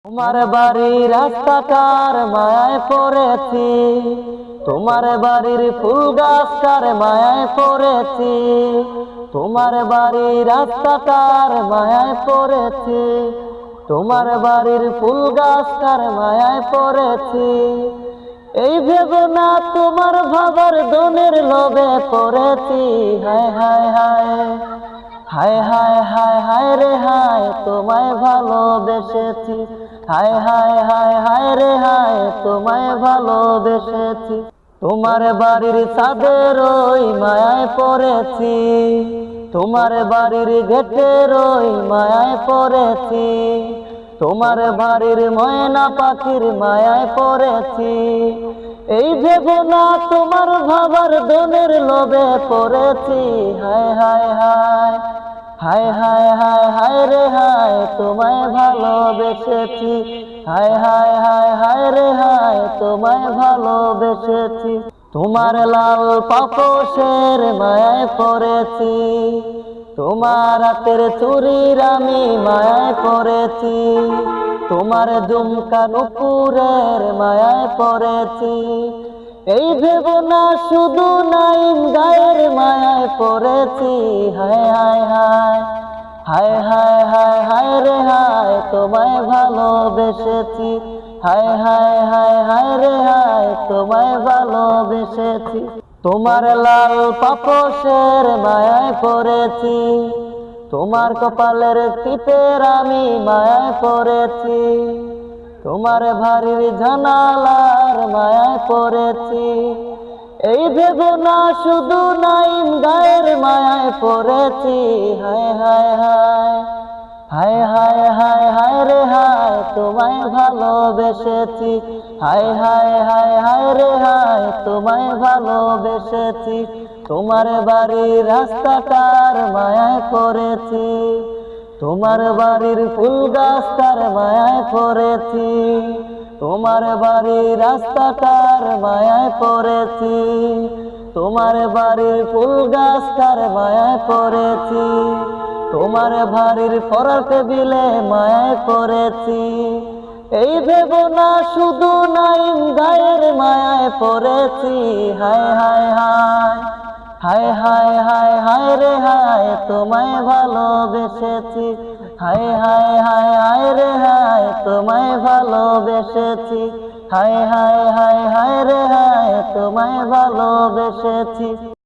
তোমার বাড়ি রাস্তাটার মায়ায় পড়েছি, তোমার বাড়ির ফুল গাছটার মায়ায় পড়েছি, তোমার বাড়ি রাস্তাটার মায়ায় পড়েছি, তোমার বাড়ির ফুল গাছটার মায়ায় পড়েছি। এই ভেবো না তোমার ভাবার দনের লোভে পড়েছি। হায় হায় হায় হায় হায় হায় হায় রে হায়, তোমায় ভালোবেসেছি। হায় হায় হায় হায় রে হায়, তোমায় ভালোবেসেছি। তোমার বাড়ির ছাদের ওই মায়ায় পড়েছি, তোমার বাড়ির গেটের ওই মায়ায় পড়েছি, তোমার বাড়ির ময়না পাখির মায়ায় পড়েছি। এই ভেবো না তোমার ভাবার দনের লোভে পড়েছি। হায় হায় হায় হায় হায় হায় হায় রে হায়, তোমায় ভালোবেসেছি। হায় হায় হায় হায় রে হায়, তোমায় ভালোবেসেছি। তোমার লাল পাপোশের মায়ায় পড়েছি, তোমার হাতের চুরির আমি মায়ায় পড়েছি, তোমার ঝুমকা নুপুরের মায়ায় পড়েছি। এই ভেবো না শুধু নাইম গায়ের মায়ায় পড়েছি। হায় হায় হায় হায় হায় হায় হায় রে হায়, তোমায় ভালোবেসেছি। হায় হায় হায় হায় রে হায়, তোমায় ভালোবেসেছি। তোমার লাল পাপোশের মায়ায় পড়েছি, তোমার কপালের টিপের আমি মায়ায় পড়েছি, তোমার ভারীর জানালার মায়ায় পড়েছি। এই ভেবো না শুধু নাইম গায়ের মায়ায় পড়েছি। হায় হায় হায় হায় হায় হায় হায় রে হায়, তোমায় ভালোবেসেছি। হায় হায় হায় হায় রে হায়, তোমায় ভালোবেসেছি। তোমার বাড়ির রাস্তাটার মায়ায় পড়েছি, তোমার বাড়ির ফুল গাছটার মায়ায় পড়েছি, তোমার বাড়ির রাস্তাটার মায়ায় পড়েছি, তোমার বাড়ির ফুল গাছটার মায়ায় পড়েছি, তোমার বাড়ির পড়ার টেবিলে মায়ায় পড়েছি। এই ভেবো না শুধু নাইম গায়ের মায়ায় পড়েছি। হায় হায় হায় হায় হায় হায় হায় রে হায়, তোমায় ভালোবেসেছি। হায় হায় হায় হায় রে হায়, তোমায় ভালোবেসেছি। হায় হায় হায় হায় রে হায়, তোমায় ভালোবেসেছি।